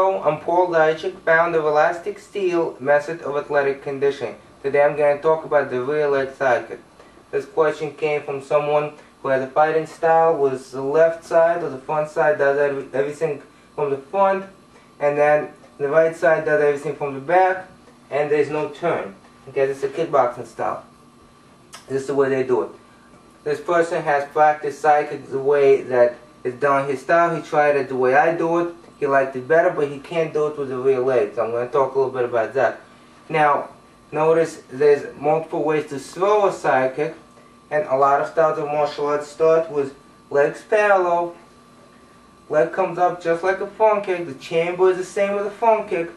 Hello, I'm Paul Dijik, founder of Elastic Steel Method of Athletic Conditioning. Today I'm going to talk about the rear leg side kick. This question came from someone who has a fighting style with the left side or the front side does everything from the front, and then the right side does everything from the back, and there's no turn. Okay, this is a kickboxing style. This is the way they do it. This person has practiced side kick the way that it's done his style. He tried it the way I do it. He liked it better, but he can't do it with the rear leg. So I'm going to talk a little bit about that. Now, notice there's multiple ways to throw a side kick, and a lot of styles of martial arts start with legs parallel. Leg comes up just like a front kick. The chamber is the same as a front kick,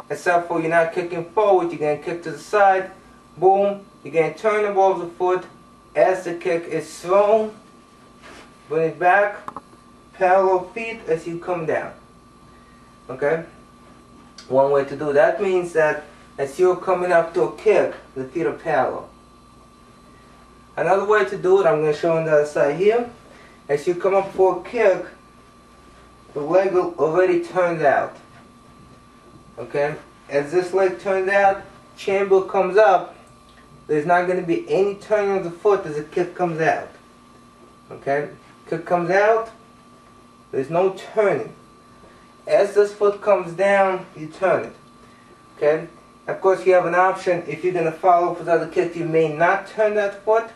except for you're not kicking forward. You're going to kick to the side. Boom. You're going to turn above the foot as the kick is thrown. Bring it back. Parallel feet as you come down. Okay? One way to do that means that as you're coming up to a kick, the feet are parallel. Another way to do it, I'm going to show on the other side here. As you come up for a kick, the leg already turned out. Okay? As this leg turns out, chamber comes up, there's not going to be any turning of the foot as the kick comes out. Okay? Kick comes out, there's no turning. As this foot comes down, you turn it. Okay? Of course, you have an option. If you're going to follow up with other kicks, you may not turn that foot.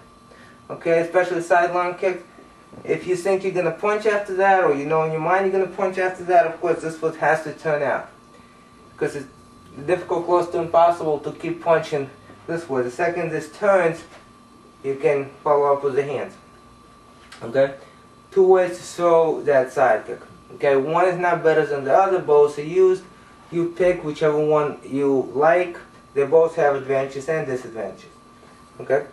Okay? Especially sideline kicks. If you think you're going to punch after that, or you know in your mind you're going to punch after that, of course, this foot has to turn out. Because it's difficult, close to impossible to keep punching this way. The second this turns, you can follow up with the hands. Okay? Two ways to throw that side kick. Okay, one is not better than the other. Both are used. You pick whichever one you like. They both have advantages and disadvantages. Okay,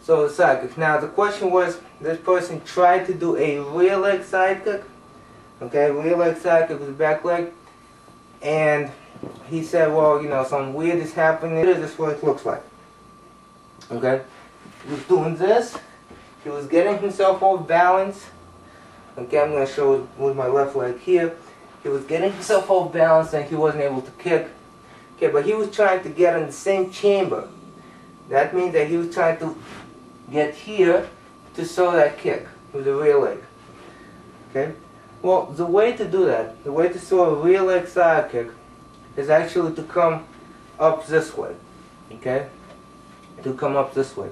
so the side kick. Now the question was, this person tried to do a rear leg side kick. Okay, rear leg side kick with the back leg, and he said, well, you know, something weird is happening. This is what it looks like. Okay, he was doing this. He was getting himself off balance. Okay, I'm going to show it with my left leg here. He was getting himself off balance and he wasn't able to kick. Okay, but he was trying to get in the same chamber. That means that he was trying to get here to throw that kick with the rear leg. Okay? Well, the way to do that, the way to throw a rear leg side kick is actually to come up this way. Okay? To come up this way.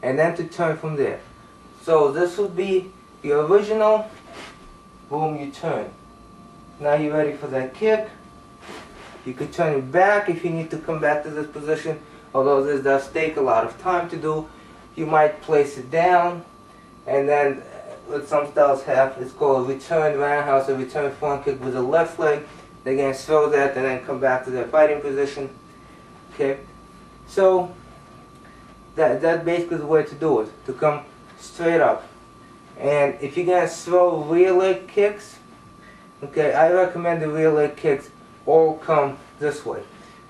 And then to turn from there. So this would be the original. Boom, you turn. Now you're ready for that kick. You could turn it back if you need to come back to this position. Although this does take a lot of time to do. You might place it down, and then what some styles have, it's called a return roundhouse, a return front kick with the left leg. They're going to throw that and then come back to their fighting position. Okay, so that basically is the way to do it, to come straight up. And if you're going to throw rear leg kicks, okay, I recommend the rear leg kicks all come this way.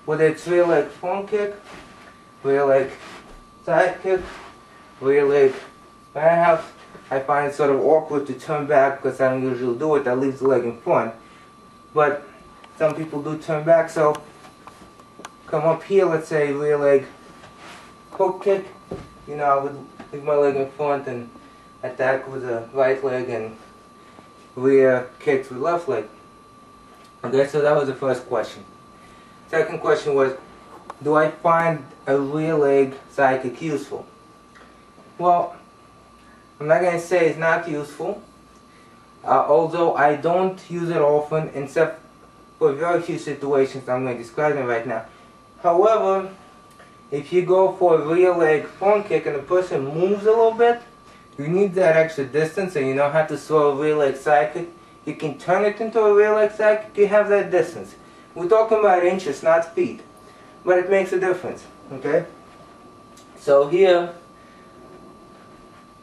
Whether it's rear leg front kick, rear leg side kick, rear leg roundhouse, I find it sort of awkward to turn back because I don't usually do it. That leaves the leg in front. But some people do turn back, so come up here, let's say rear leg hook kick. You know, I would leave my leg in front and attack with the right leg and rear kicks with left leg. Okay, so that was the first question. Second question was, do I find a rear leg side kick useful? Well, I'm not going to say it's not useful, although I don't use it often, except for very few situations I'm going to describe them right now. However, if you go for a rear leg front kick and the person moves a little bit, you need that extra distance, and you know how to throw a rear leg side kick. You can turn it into a rear leg side kick. You have that distance. We're talking about inches, not feet, but it makes a difference. Okay. So here,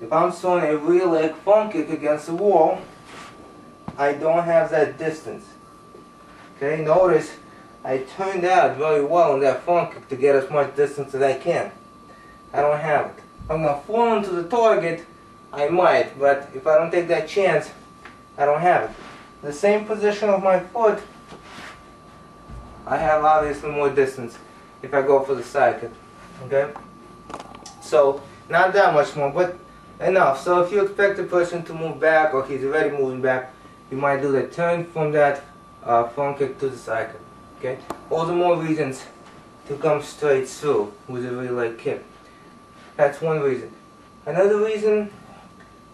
if I'm throwing a rear leg front kick against the wall, I don't have that distance. Okay. Notice I turned out very well in that front kick to get as much distance as I can. I don't have it. If I'm going to fall into the target, I might, but if I don't take that chance, I don't have it. The same position of my foot, I have obviously more distance if I go for the psychic. Okay? So, not that much more, but enough. So if you expect the person to move back, or he's already moving back, you might do the turn from that front kick to the psychic. Okay? All the more reasons to come straight through with a rear leg kick. That's one reason. Another reason,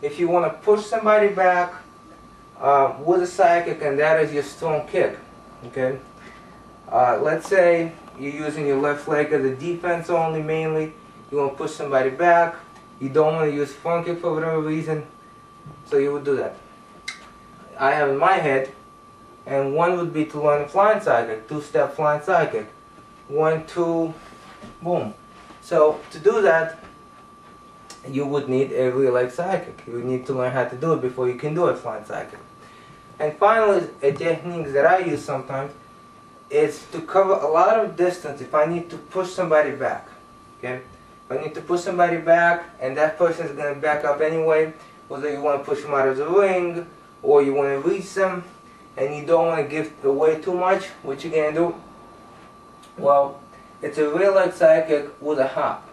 if you want to push somebody back with a psychic, and that is your strong kick. Okay? Let's say you're using your left leg as a defense only mainly. You want to push somebody back. You don't want to use front kick for whatever reason. So you would do that. I have in my head, and one would be to learn a flying side kick, two-step flying side kick. 1, 2, boom. So to do that, you would need a rear leg side kick. You would need to learn how to do it before you can do a flying side kick. And finally, a technique that I use sometimes is to cover a lot of distance if I need to push somebody back. Okay? If I need to push somebody back and that person is going to back up anyway, whether you want to push them out of the ring or you want to reach them and you don't want to give away too much, what you going to do? Well, it's a rear leg side kick with a hop.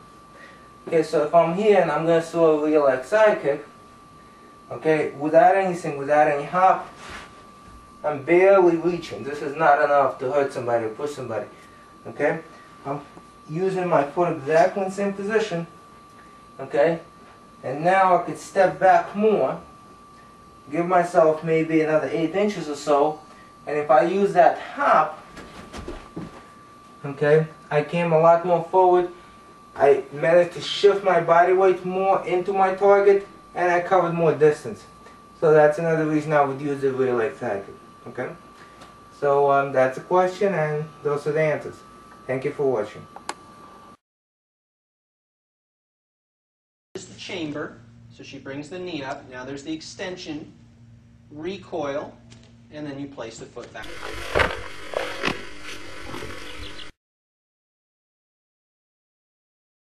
Okay, so if I'm here and I'm going to throw a rear leg side kick, okay, without anything, without any hop, I'm barely reaching. This is not enough to hurt somebody or push somebody. Okay? I'm using my foot exactly in the same position. Okay? And now I could step back more, give myself maybe another 8 inches or so, and if I use that hop, okay, I came a lot more forward. I managed to shift my body weight more into my target, and I covered more distance. So that's another reason I would use the rear leg side kick. Okay? So that's the question, and those are the answers. Thank you for watching. This is the chamber, so she brings the knee up. Now there's the extension, recoil, and then you place the foot back.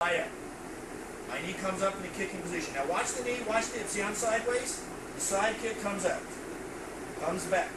My knee comes up in the kicking position. Now watch the knee, watch the, see I'm sideways? The side kick comes out. Comes back.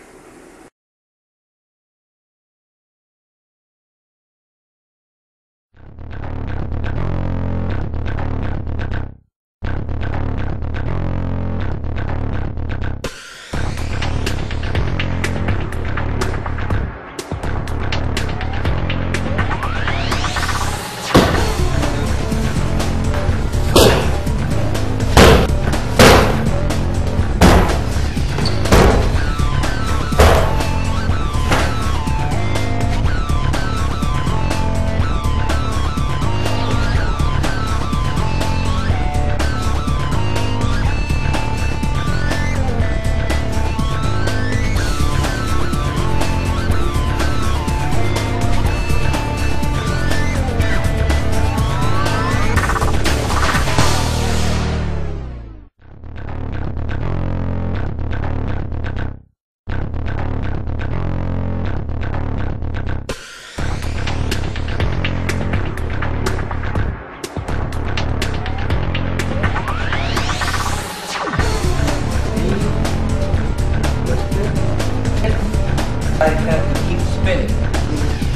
I have to keep spinning.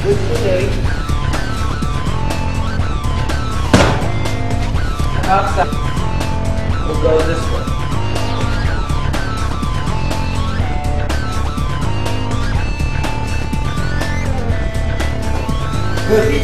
With the leg, outside will go this way. Good.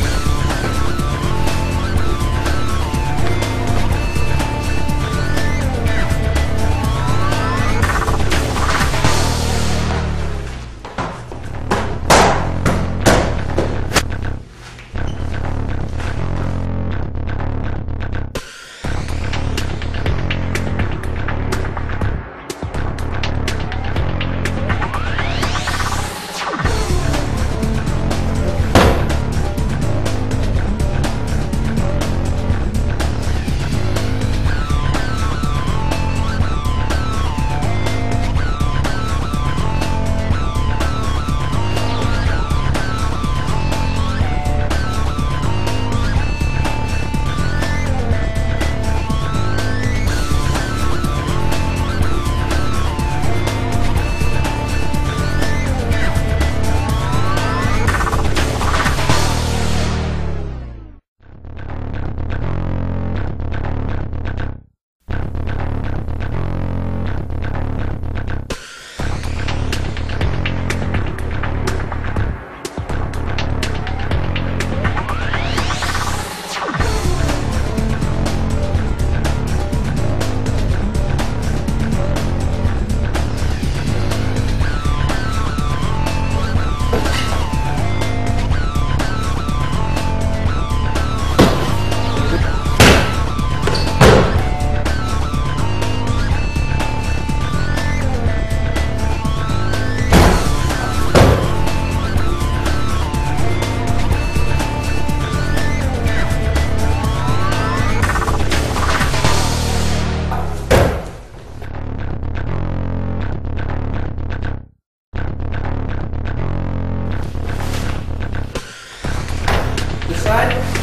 side.